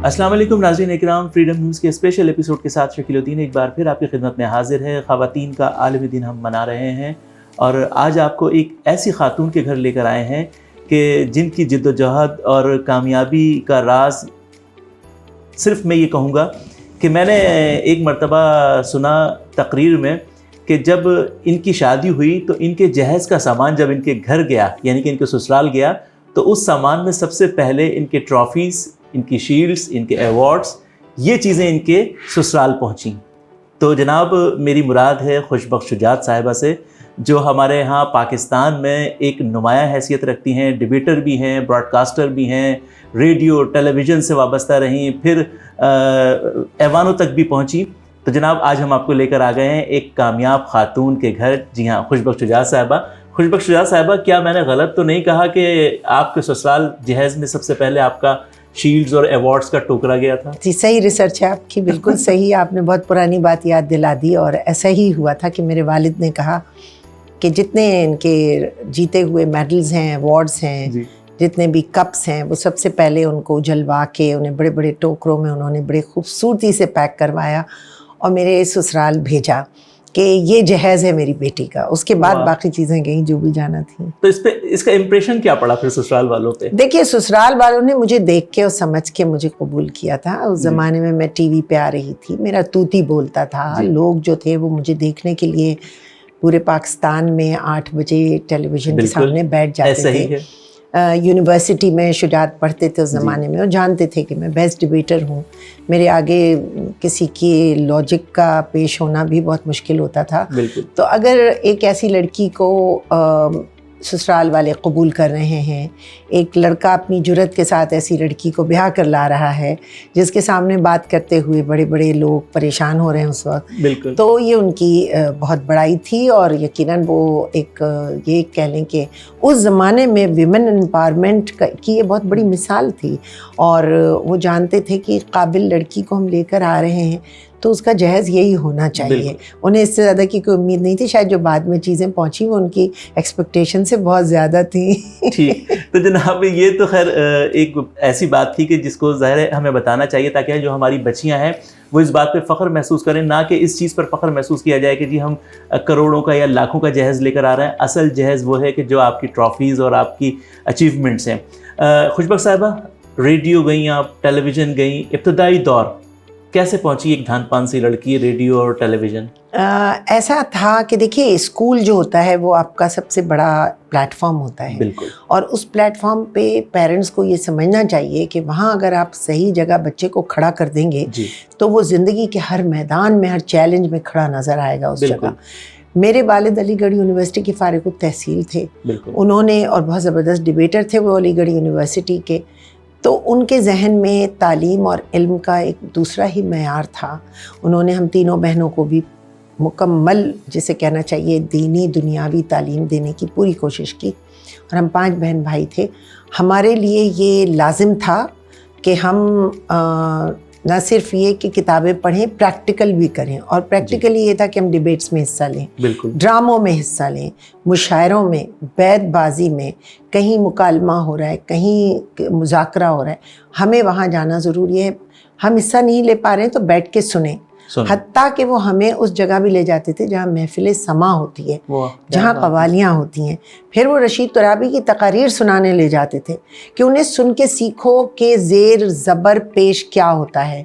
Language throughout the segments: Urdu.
السلام علیکم ناظرین اکرام، فریڈم نیوز کے اسپیشل ایپیسوڈ کے ساتھ شکیل الدین ایک بار پھر آپ کی خدمت میں حاضر ہے۔ خواتین کا عالمی دن ہم منا رہے ہیں اور آج آپ کو ایک ایسی خاتون کے گھر لے کر آئے ہیں کہ جن کی جد و جہد اور کامیابی کا راز صرف میں یہ کہوں گا کہ میں نے ایک مرتبہ سنا تقریر میں کہ جب ان کی شادی ہوئی تو ان کے جہیز کا سامان جب ان کے گھر گیا، یعنی کہ ان کے سسرال گیا، تو اس سامان میں سب سے پہلے ان کے ٹرافیز، ان کی شیلڈز، ان کے ایوارڈز، یہ چیزیں ان کے سسرال پہنچیں۔ تو جناب میری مراد ہے خوشبخت شجاعت صاحبہ سے، جو ہمارے ہاں پاکستان میں ایک نمایاں حیثیت رکھتی ہیں، ڈبیٹر بھی ہیں، براڈ کاسٹر بھی ہیں، ریڈیو ٹیلی ویژن سے وابستہ رہیں، پھر ایوانوں تک بھی پہنچی۔ تو جناب آج ہم آپ کو لے کر آ گئے ہیں ایک کامیاب خاتون کے گھر، جی ہاں، خوشبخت شجاعت صاحبہ۔ خوشبخت شجاعت صاحبہ، کیا میں نے غلط تو نہیں کہا کہ آپ کے سسرال جہیز میں سب سے پہلے آپ کا شیلڈز اور ایوارڈز کا ٹوکرا گیا تھا؟ جی صحیح ریسرچ ہے آپ کی، بالکل صحیح، آپ نے بہت پرانی بات یاد دلا دی۔ اور ایسا ہی ہوا تھا کہ میرے والد نے کہا کہ جتنے ان کے جیتے ہوئے میڈلز ہیں، ایوارڈز ہیں، جتنے بھی کپس ہیں، وہ سب سے پہلے ان کو اجلوا کے انہیں بڑے بڑے ٹوکروں میں انہوں نے بڑے خوبصورتی سے پیک کروایا اور میرے سسرال بھیجا کہ یہ جہیز ہے میری بیٹی کا۔ اس کے بعد باقی چیزیں گئیں جو بھی جانا تھیں۔ تو اس کا امپریشن کیا پڑا پھر سسرال والوں پہ؟ دیکھیے، سسرال والوں نے مجھے دیکھ کے اور سمجھ کے مجھے قبول کیا تھا۔ اس زمانے میں میں ٹی وی پہ آ رہی تھی، میرا طوطی بولتا تھا، لوگ جو تھے وہ مجھے دیکھنے کے لیے پورے پاکستان میں 8 بجے ٹیلی ویژن کے سامنے بیٹھ جاتے تھے۔ یونیورسٹی میں شجاعت پڑھتے تھے اس زمانے میں، اور جانتے تھے کہ میں بیسٹ ڈبیٹر ہوں۔ میرے آگے کسی کی لاجک کا پیش ہونا بھی بہت مشکل ہوتا تھا۔ تو اگر ایک ایسی لڑکی کو سسرال والے قبول کر رہے ہیں، ایک لڑکا اپنی جرت کے ساتھ ایسی لڑکی کو بیاہ کر لا رہا ہے جس کے سامنے بات کرتے ہوئے بڑے بڑے لوگ پریشان ہو رہے ہیں اس وقت، تو یہ ان کی بہت بڑائی تھی۔ اور یقیناً وہ ایک یہ کہہ لیں کہ اس زمانے میں ویمن امپاورمنٹ کی یہ بہت بڑی مثال تھی، اور وہ جانتے تھے کہ قابل لڑکی کو ہم لے کر آ رہے ہیں تو اس کا جہیز یہی ہونا چاہیے۔ انہیں اس سے زیادہ کی کوئی امید نہیں تھی، شاید جو بعد میں چیزیں پہنچی وہ ان کی ایکسپیکٹیشن سے بہت زیادہ تھیں۔ ٹھیک، تو جناب یہ تو خیر ایک ایسی بات تھی کہ جس کو ظاہر ہے ہمیں بتانا چاہیے تاکہ جو ہماری بچیاں ہیں وہ اس بات پہ فخر محسوس کریں، نہ کہ اس چیز پر فخر محسوس کیا جائے کہ جی ہم کروڑوں کا یا لاکھوں کا جہیز لے کر آ رہے ہیں۔ اصل جہیز وہ ہے کہ جو آپ کی ٹرافیز اور آپ کی اچیومنٹس ہیں۔ خوشبخت صاحبہ، ریڈیو گئیں آپ، ٹیلی ویژن گئیں، ابتدائی دور کیسے پہنچی ایک دھان پان سی لڑکی ریڈیو اور ٹیلی ویژن؟ ایسا تھا کہ دیکھیے، اسکول جو ہوتا ہے وہ آپ کا سب سے بڑا پلیٹ فارم ہوتا ہے، بالکل، اور اس پلیٹ فارم پہ پیرنٹس کو یہ سمجھنا چاہیے کہ وہاں اگر آپ صحیح جگہ بچے کو کھڑا کر دیں گے تو وہ زندگی کے ہر میدان میں، ہر چیلنج میں کھڑا نظر آئے گا اس جگہ۔ میرے والد علی گڑھ یونیورسٹی کے فارغ التحصیل تھے، انہوں نے، اور بہت زبردست ڈبیٹر تھے وہ علی گڑھ یونیورسٹی کے، تو ان کے ذہن میں تعلیم اور علم کا ایک دوسرا ہی معیار تھا۔ انہوں نے ہم تینوں بہنوں کو بھی مکمل، جسے کہنا چاہیے، دینی دنیاوی تعلیم دینے کی پوری کوشش کی، اور ہم 5 بہن بھائی تھے۔ ہمارے لیے یہ لازم تھا کہ ہم نہ صرف یہ کہ کتابیں پڑھیں، پریکٹیکل بھی کریں، اور پریکٹیکلی یہ تھا کہ ہم ڈیبیٹس میں حصہ لیں، ڈراموں میں حصہ لیں، مشاعروں میں، بیت بازی میں، کہیں مکالمہ ہو رہا ہے، کہیں مذاکرہ ہو رہا ہے، ہمیں وہاں جانا ضروری ہے۔ ہم حصہ نہیں لے پا رہے ہیں تو بیٹھ کے سنیں، حتیٰ کہ وہ ہمیں اس جگہ بھی لے جاتے تھے جہاں محفل سما ہوتی ہے، جہاں قوالیاں ہوتی ہیں۔ پھر وہ رشید ترابی کی تقاریر سنانے لے جاتے تھے کہ انہیں سن کے سیکھو کہ زیر زبر پیش کیا ہوتا ہے،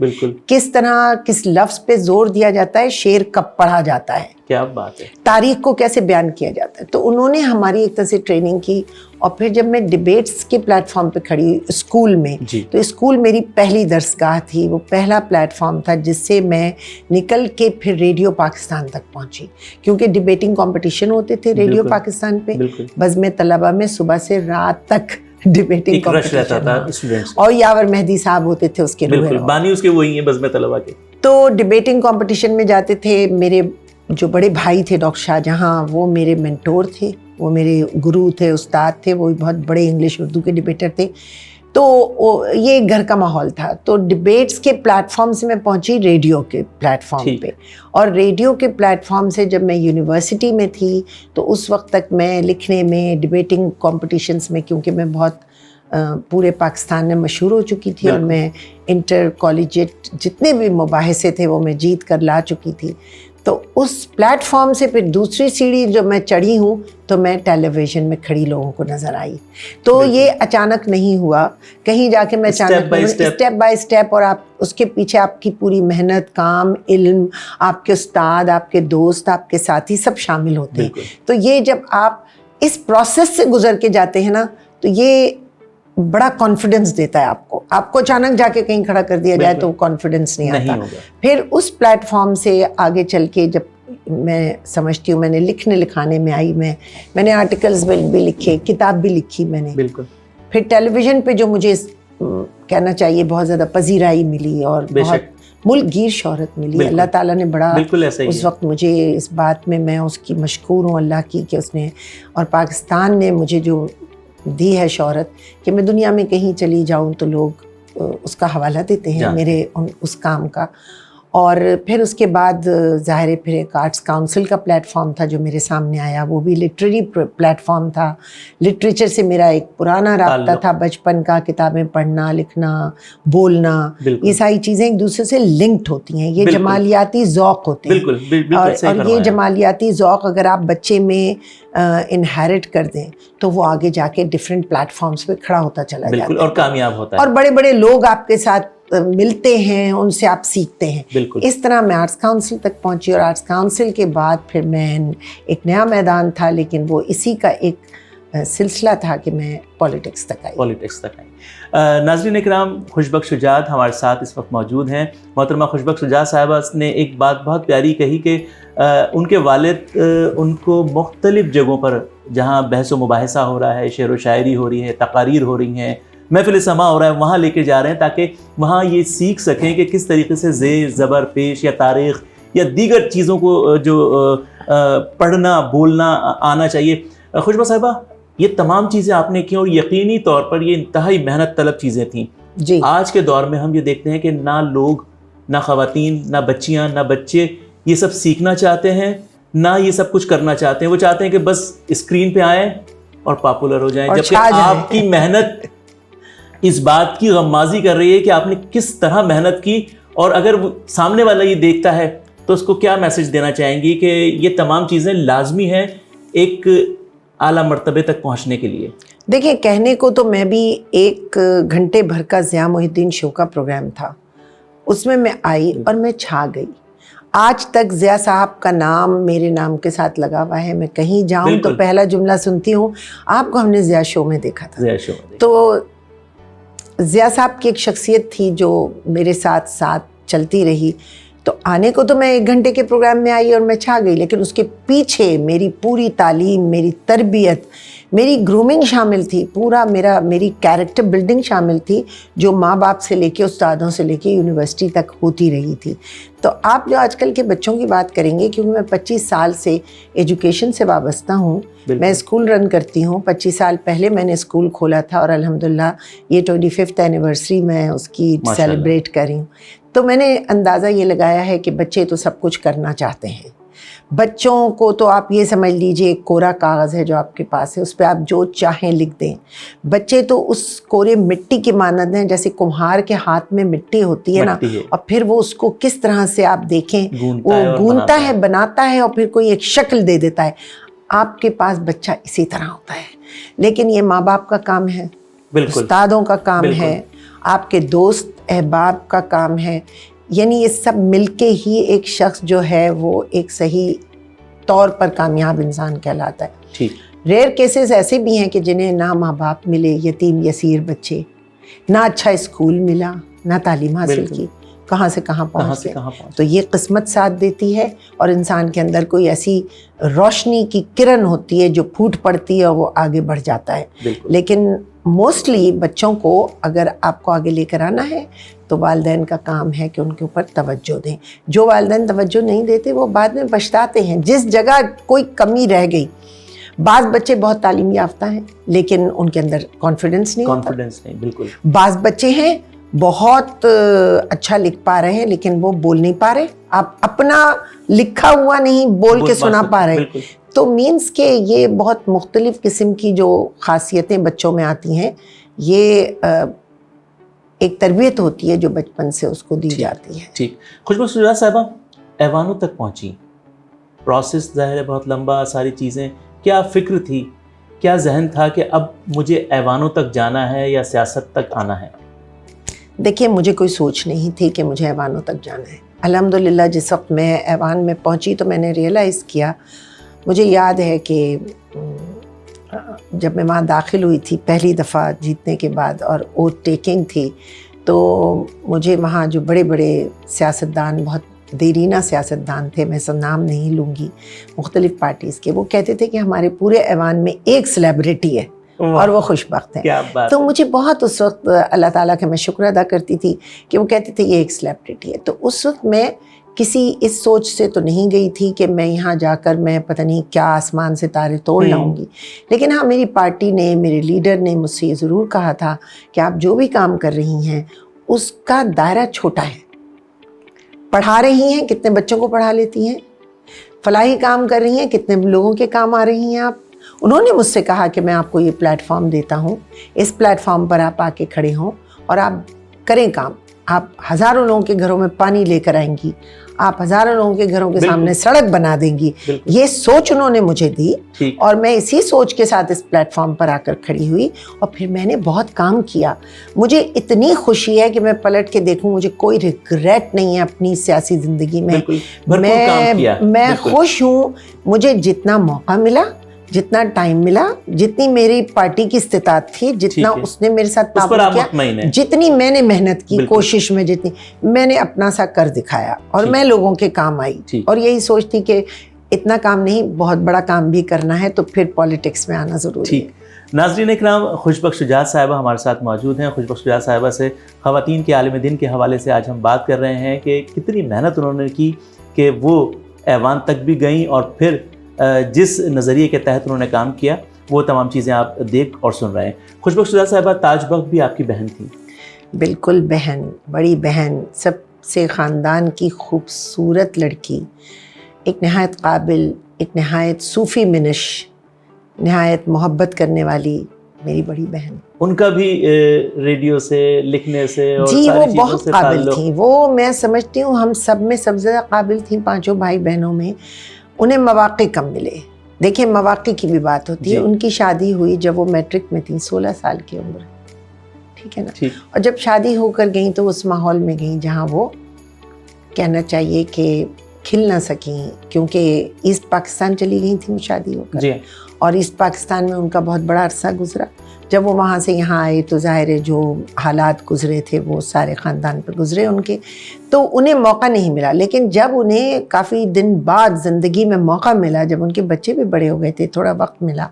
کس طرح کس لفظ پہ زور دیا جاتا ہے، شعر کب پڑھا جاتا ہے، کیا بات ہے، تاریخ کو کیسے بیان کیا جاتا ہے۔ تو انہوں نے ہماری ایک طرح سے ٹریننگ کی۔ اور پھر جب میں ڈیبیٹس کے پلیٹ فارم پہ کھڑی اسکول میں، تو اسکول میری پہلی درسگاہ تھی، وہ پہلا پلیٹ فارم تھا جس سے میں نکل کے پھر ریڈیو پاکستان تک پہنچی، کیونکہ ڈیبیٹنگ کمپٹیشن ہوتے تھے ریڈیو پاکستان پہ، بزم طلبہ میں صبح سے رات تک ڈیبیٹنگ کمپٹیشن، اور یاور مہدی صاحب ہوتے تھے اس کے بانی، اس کے وہی ہیں بزم طلبہ کے۔ تو ڈیبیٹنگ کمپٹیشن میں جاتے تھے۔ میرے جو بڑے بھائی تھے ڈاکٹر شاہ جہاں، وہ میرے مینٹور تھے، وہ میرے گرو تھے، استاد تھے، وہ بہت بڑے انگلش اردو کے ڈیبیٹر تھے۔ تو یہ گھر کا ماحول تھا۔ تو ڈبیٹس کے پلیٹ فارم سے میں پہنچی ریڈیو کے پلیٹ فارم پہ، اور ریڈیو کے پلیٹ فارم سے جب میں یونیورسٹی میں تھی تو اس وقت تک میں لکھنے میں، ڈبیٹنگ کمپٹیشنز میں، کیونکہ میں بہت پورے پاکستان میں مشہور ہو چکی تھی اور میں انٹر کالجیٹ جتنے بھی مباحثے تھے وہ میں جیت کر لا چکی تھی. تو اس پلیٹ فارم سے پھر دوسری سیڑھی جو میں چڑھی ہوں تو میں ٹیلی ویژن میں کھڑی لوگوں کو نظر آئی. تو یہ اچانک نہیں ہوا, کہیں جا کے میں اچانک اسٹیپ بائی اسٹیپ, اور آپ اس کے پیچھے آپ کی پوری محنت, کام, علم, آپ کے استاد, آپ کے دوست, آپ کے ساتھی سب شامل ہوتے ہیں. تو یہ جب آپ اس پروسیس سے گزر کے جاتے ہیں نا تو یہ بڑا کانفیڈنس دیتا ہے آپ کو اچانک جا کے کہیں کھڑا کر دیا جائے تو کانفیڈنس نہیں آتا. پھر اس پلیٹ فارم سے آگے چل کے جب میں سمجھتی ہوں میں نے لکھنے لکھانے میں آئی, میں نے آرٹیکلز بھی لکھے, کتاب بھی لکھی میں نے. پھر ٹیلی ویژن پہ جو مجھے کہنا چاہیے بہت زیادہ پذیرائی ملی اور بہت ملک گیر شہرت ملی. اللہ تعالیٰ نے بڑا اس وقت مجھے اس بات میں اس کی مشکور ہوں اللہ کی کہ اس نے اور پاکستان نے مجھے جو دی ہے شہرت کہ میں دنیا میں کہیں چلی جاؤں تو لوگ اس کا حوالہ دیتے ہیں میرے اس کام کا. اور پھر اس کے بعد ظاہر ہے پھر ایک آرٹس کاؤنسل کا پلیٹ فارم تھا جو میرے سامنے آیا, وہ بھی لٹریری پلیٹ فارم تھا. لٹریچر سے میرا ایک پرانا رابطہ تھا بچپن کا, کتابیں پڑھنا, لکھنا, بولنا, یہ ساری چیزیں ایک دوسرے سے لنکڈ ہوتی ہیں. یہ جمالیاتی ذوق ہوتے ہیں اور یہ جمالیاتی ذوق اگر آپ بچے میں انہیرٹ کر دیں تو وہ آگے جا کے ڈفرینٹ پلیٹ فارمز پہ کھڑا ہوتا چلا جاتا ہے اور کامیاب ہوتا ہے, اور بڑے بڑے لوگ آپ کے ساتھ ملتے ہیں, ان سے آپ سیکھتے ہیں. اس طرح میں آرٹس کاؤنسل تک پہنچی اور آرٹس کاؤنسل کے بعد پھر میں ایک نیا میدان تھا لیکن وہ اسی کا ایک سلسلہ تھا کہ میں پولیٹکس تک آئی. ناظرین اکرام, خوشبخش شجاعت ہمارے ساتھ اس وقت موجود ہیں. محترمہ خوشبخش شجاعت صاحبہ نے ایک بات بہت پیاری کہی کہ ان کے والد ان کو مختلف جگہوں پر جہاں بحث و مباحثہ ہو رہا ہے, شعر و شاعری ہو رہی ہے, تقاریر ہو رہی ہیں, محفل سما ہو رہا ہے, وہاں لے کے جا رہے ہیں تاکہ وہاں یہ سیکھ سکیں کہ کس طریقے سے زیر زبر پیش یا تاریخ یا دیگر چیزوں کو جو پڑھنا بولنا آنا چاہیے. خوشبو صاحبہ, یہ تمام چیزیں آپ نے کی اور یقینی طور پر یہ انتہائی محنت طلب چیزیں تھیں. آج کے دور میں ہم یہ دیکھتے ہیں کہ نہ لوگ, نہ خواتین, نہ بچیاں, نہ بچے یہ سب سیکھنا چاہتے ہیں, نہ یہ سب کچھ کرنا چاہتے ہیں. وہ چاہتے ہیں کہ بس اسکرین پہ آئیں اور پاپولر ہو جائیں, جبکہ آپ کی محنت اس بات کی غمازی کر رہی ہے کہ آپ نے کس طرح محنت کی, اور اگر سامنے والا یہ دیکھتا ہے تو اس کو کیا میسج دینا چاہیں گی کہ یہ تمام چیزیں لازمی ہیں ایک اعلیٰ مرتبے تک پہنچنے کے لیے؟ دیکھیں, کہنے کو تو میں بھی 1 گھنٹے بھر کا ضیاء محی الدین شو کا پروگرام تھا, اس میں آئی اور میں چھا گئی. آج تک ضیاء صاحب کا نام میرے نام کے ساتھ لگا ہوا ہے. میں کہیں جاؤں تو پہلا جملہ سنتی ہوں, آپ کو ہم نے ضیاء شو میں دیکھا تھا. تو ضیاء صاحب کی ایک شخصیت تھی جو میرے ساتھ چلتی رہی. تو آنے کو تو میں 1 گھنٹے کے پروگرام میں آئی اور میں چھا گئی, لیکن اس کے پیچھے میری پوری تعلیم, میری تربیت, میری گرومنگ شامل تھی, میری کیریکٹر بلڈنگ شامل تھی جو ماں باپ سے لے کے, استادوں سے لے کے یونیورسٹی تک ہوتی رہی تھی. تو آپ جو آج کل کے بچوں کی بات کریں گے, کیونکہ میں 25 سال سے ایجوکیشن سے وابستہ ہوں, میں اسکول رن کرتی ہوں. 25 سال پہلے میں نے اسکول کھولا تھا اور الحمدللہ یہ 25th اینیورسری میں اس کی سیلیبریٹ کر رہی ہوں. تو میں نے اندازہ یہ لگایا ہے کہ بچے تو سب کچھ کرنا چاہتے ہیں. بچوں کو تو آپ یہ سمجھ لیجئے ایک کورا کاغذ ہے جو آپ کے پاس ہے, اس پہ آپ جو چاہیں لکھ دیں. بچے تو اس کورے مٹی کے مانند ہیں, جیسے کمہار کے ہاتھ میں مٹی ہوتی ہے نا, اور پھر وہ اس کو کس طرح سے آپ دیکھیں وہ گونتا ہے, بناتا ہے, اور پھر کوئی ایک شکل دے دیتا ہے. آپ کے پاس بچہ اسی طرح ہوتا ہے. لیکن یہ ماں باپ کا کام ہے, استادوں کا کام ہے, آپ کے دوست احباب کا کام ہے. یعنی یہ سب مل کے ہی ایک شخص جو ہے وہ ایک صحیح طور پر کامیاب انسان کہلاتا ہے. ریئر کیسز ایسے بھی ہیں کہ جنہیں نہ ماں باپ ملے, یتیم یسیر بچے, نہ اچھا اسکول ملا, نہ تعلیم حاصل کی, کہاں سے کہاں پہنچ گئے. تو یہ قسمت ساتھ دیتی ہے اور انسان کے اندر کوئی ایسی روشنی کی کرن ہوتی ہے جو پھوٹ پڑتی ہے اور وہ آگے بڑھ جاتا ہے. لیکن موسٹلی بچوں کو اگر آپ کو آگے لے کر آنا ہے تو والدین کا کام ہے کہ ان کے اوپر توجہ دیں. جو والدین توجہ نہیں دیتے وہ بعد میں پچھتاتے ہیں. جس جگہ کوئی کمی رہ گئی, بعض بچے بہت تعلیم یافتہ ہیں لیکن ان کے اندر کانفیڈنس نہیں. بالکل. بعض بچے ہیں بہت اچھا لکھ پا رہے ہیں لیکن وہ بول نہیں پا رہے, آپ اپنا لکھا ہوا نہیں بول کے سنا پا رہے. تو مینس کہ یہ بہت مختلف قسم کی جو خاصیتیں بچوں میں آتی ہیں, یہ ایک تربیت ہوتی ہے جو بچپن سے اس کو دی جاتی ہے. ٹھیک. خوشبخش شجاعت صاحبہ ایوانوں تک پہنچی, پروسیس ظاہر ہے بہت لمبا, ساری چیزیں, کیا فکر تھی, کیا ذہن تھا کہ اب مجھے ایوانوں تک جانا ہے یا سیاست تک آنا ہے؟ دیکھیے مجھے کوئی سوچ نہیں تھی کہ مجھے ایوانوں تک جانا ہے. الحمدللہ جس وقت میں ایوان میں پہنچی تو میں نے ریئلائز کیا, مجھے یاد ہے کہ جب میں وہاں داخل ہوئی تھی پہلی دفعہ جیتنے کے بعد اور اوٹ ٹیکنگ تھی, تو مجھے وہاں جو بڑے بڑے سیاستدان, بہت دیرینہ سیاستدان تھے, میں سب نام نہیں لوں گی, مختلف پارٹیز کے, وہ کہتے تھے کہ ہمارے پورے ایوان میں ایک سیلیبریٹی ہے اور وہ خوش بخت ہے. تو مجھے بہت اس وقت اللہ تعالیٰ کا میں شکر ادا کرتی تھی کہ وہ کہتے تھے یہ ایک سیلیبریٹی ہے. تو اس وقت میں کسی اس سوچ سے تو نہیں گئی تھی کہ میں یہاں جا کر میں پتہ نہیں کیا آسمان سے تارے توڑ لاؤں گی, لیکن ہاں میری پارٹی نے, میرے لیڈر نے مجھ سے یہ ضرور کہا تھا کہ آپ جو بھی کام کر رہی ہیں اس کا دائرہ چھوٹا ہے. پڑھا رہی ہیں, کتنے بچوں کو پڑھا لیتی ہیں, فلاحی کام کر رہی ہیں, کتنے لوگوں کے کام آ رہی ہیں آپ. انہوں نے مجھ سے کہا کہ میں آپ کو یہ پلیٹ فارم دیتا ہوں, اس پلیٹ فارم پر آپ آ کے کھڑے ہوں اور آپ کریں کام. آپ ہزاروں لوگوں کے گھروں میں پانی لے کر آئیں گی, آپ ہزاروں لوگوں کے گھروں کے سامنے سڑک بنا دیں گی. یہ سوچ انہوں نے مجھے دی اور میں اسی سوچ کے ساتھ اس پلیٹ فارم پر آ کر کھڑی ہوئی اور پھر میں نے بہت کام کیا. مجھے اتنی خوشی ہے کہ میں پلٹ کے دیکھوں, مجھے کوئی ریگریٹ نہیں ہے اپنی سیاسی زندگی میں. میں خوش ہوں. مجھے جتنا موقع ملا, جتنا ٹائم ملا, جتنی میری پارٹی کی استطاعت تھی, جتنا اس نے میرے ساتھ تعاون کیا, جتنی میں نے محنت کی کوشش میں, جتنی میں نے اپنا سا کر دکھایا اور میں لوگوں کے کام آئی. اور یہی سوچتی کہ اتنا کام نہیں, بہت بڑا کام بھی کرنا ہے, تو پھر پولیٹکس میں آنا ضروری ہے. ناظرین اکرام, خوشبخش شجاعت صاحبہ ہمارے ساتھ موجود ہیں. خوشبخش شجاعت صاحبہ سے خواتین کے عالم دن کے حوالے سے آج ہم بات کر رہے ہیں کہ کتنی محنت انہوں نے کی کہ وہ ایوان تک بھی گئیں اور پھر جس نظریے کے تحت انہوں نے کام کیا وہ تمام چیزیں آپ دیکھ اور سن رہے ہیں. خوشبخش شجاعت صاحبہ, تاج بخت بھی آپ کی بہن تھی. بالکل بہن, بڑی بہن, سب سے خاندان کی خوبصورت لڑکی, ایک نہایت قابل, ایک نہایت صوفی منش, نہایت محبت کرنے والی میری بڑی بہن. ان کا بھی ریڈیو سے, لکھنے سے اور جی وہ بہت قابل تھیں. وہ میں سمجھتی ہوں ہم سب میں سب سے زیادہ قابل تھیں, پانچوں بھائی بہنوں میں. انہیں مواقع کم ملے. دیکھیں مواقع کی بھی بات ہوتی ہے. ان کی شادی ہوئی جب وہ میٹرک میں تھیں, 16 سال کی عمر, ٹھیک ہے نا. اور جب شادی ہو کر گئیں تو اس ماحول میں گئیں جہاں وہ کہنا چاہیے کہ کھل نہ سکیں, کیونکہ ایسٹ پاکستان چلی گئی تھیں شادی ہو کر. اور ایسٹ پاکستان میں ان کا بہت بڑا عرصہ گزرا. جب وہ وہاں سے یہاں آئے تو ظاہر ہے جو حالات گزرے تھے وہ سارے خاندان پر گزرے ان کے, تو انہیں موقع نہیں ملا. لیکن جب انہیں کافی دن بعد زندگی میں موقع ملا, جب ان کے بچے بھی بڑے ہو گئے تھے, تھوڑا وقت ملا,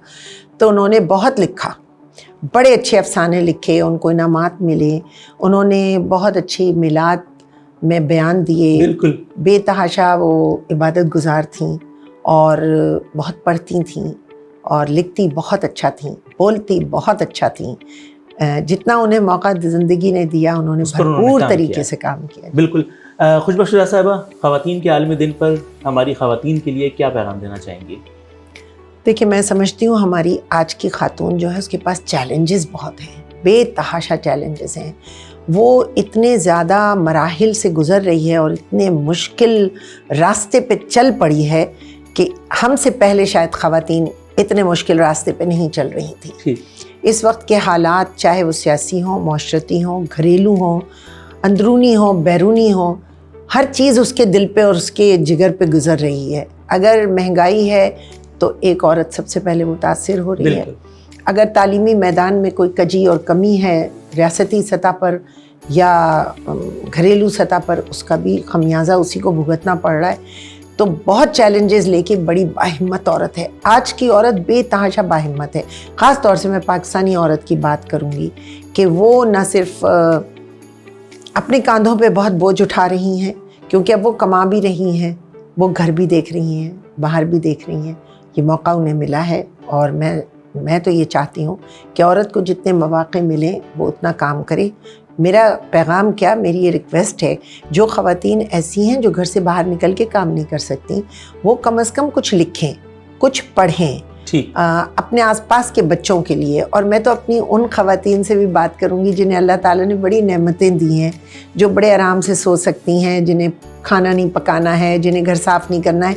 تو انہوں نے بہت لکھا, بڑے اچھے افسانے لکھے, ان کو انعامات ملے. انہوں نے بہت اچھی میلاد میں بیان دیے. بالکل بے تحاشا وہ عبادت گزار تھیں اور بہت پڑھتی تھیں اور لکھتی بہت اچھا تھیں, بولتی بہت اچھا تھیں. جتنا انہیں موقع زندگی نے دیا انہوں نے بھرپور طریقے سے کام کیا. بالکل. خوشبخش شجاعت صاحبہ, خواتین کے عالم دن پر ہماری خواتین کے لیے کیا پیغام دینا چاہیں گی؟ دیکھیں میں سمجھتی ہوں ہماری آج کی خاتون جو ہے اس کے پاس چیلنجز بہت ہیں, بے تحاشا چیلنجز ہیں. وہ اتنے زیادہ مراحل سے گزر رہی ہے اور اتنے مشکل راستے پہ چل پڑی ہے کہ ہم سے پہلے شاید خواتین اتنے مشکل راستے پہ نہیں چل رہی تھیں. اس وقت کے حالات چاہے وہ سیاسی ہوں, معاشرتی ہوں, گھریلو ہوں, اندرونی ہوں, بیرونی ہوں, ہر چیز اس کے دل پہ اور اس کے جگر پہ گزر رہی ہے. اگر مہنگائی ہے تو ایک عورت سب سے پہلے متاثر ہو رہی ہے. اگر تعلیمی میدان میں کوئی کجی اور کمی ہے ریاستی سطح پر یا گھریلو سطح پر, اس کا بھی خمیازہ اسی کو بھگتنا پڑ رہا ہے. تو بہت چیلنجز لے کے بڑی باہمت عورت ہے. آج کی عورت بے تحاشا باہمت ہے. خاص طور سے میں پاکستانی عورت کی بات کروں گی کہ وہ نہ صرف اپنے کاندھوں پہ بہت بوجھ اٹھا رہی ہیں, کیونکہ اب وہ کما بھی رہی ہیں, وہ گھر بھی دیکھ رہی ہیں, باہر بھی دیکھ رہی ہیں. یہ موقع انہیں ملا ہے اور میں تو یہ چاہتی ہوں کہ عورت کو جتنے مواقع ملیں وہ اتنا کام کرے. میرا پیغام کیا, میری یہ ریکویسٹ ہے, جو خواتین ایسی ہیں جو گھر سے باہر نکل کے کام نہیں کر سکتی, وہ کم از کم کچھ لکھیں, کچھ پڑھیں, ٹھیک اپنے آس پاس کے بچوں کے لیے. اور میں تو اپنی ان خواتین سے بھی بات کروں گی جنہیں اللہ تعالیٰ نے بڑی نعمتیں دی ہیں, جو بڑے آرام سے سو سکتی ہیں, جنہیں کھانا نہیں پکانا ہے, جنہیں گھر صاف نہیں کرنا ہے.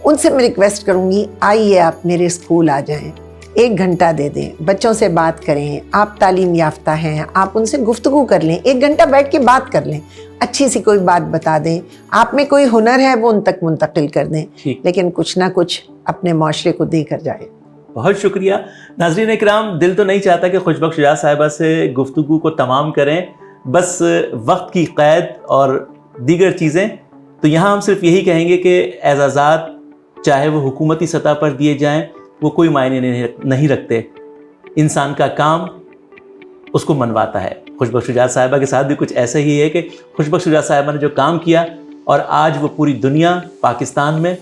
ان سے میں ریکویسٹ کروں گی, آئیے آپ میرے اسکول آ جائیں, 1 گھنٹہ دے دیں, بچوں سے بات کریں. آپ تعلیم یافتہ ہیں, آپ ان سے گفتگو کر لیں, 1 گھنٹہ بیٹھ کے بات کر لیں, اچھی سی کوئی بات بتا دیں. آپ میں کوئی ہنر ہے وہ ان تک منتقل کر دیں, لیکن کچھ نہ کچھ اپنے معاشرے کو دے کر جائے. بہت شکریہ. ناظرین اکرام, دل تو نہیں چاہتا کہ خوشبخش شجاع صاحبہ سے گفتگو کو تمام کریں, بس وقت کی قید اور دیگر چیزیں. تو یہاں ہم صرف یہی کہیں گے کہ اعزازات چاہے وہ حکومتی سطح پر دیے جائیں, وہ کوئی معنی نہیں رکھتے. انسان کا کام اس کو منواتا ہے. خوشبخش شجاع صاحبہ کے ساتھ بھی کچھ ایسا ہی ہے کہ خوشبخش شجاع صاحبہ نے جو کام کیا اور آج وہ پوری دنیا, پاکستان میں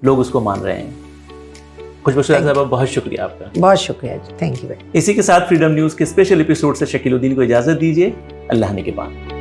لوگ اس کو مان رہے ہیں. خوشبخش شجاع صاحبہ, بہت شکریہ آپ کا. بہت شکریہ جی, تھینک یو. اسی کے ساتھ فریڈم نیوز کے اسپیشل ایپیسوڈ سے شکیل الدین کو اجازت دیجیے. اللہ نگہبان.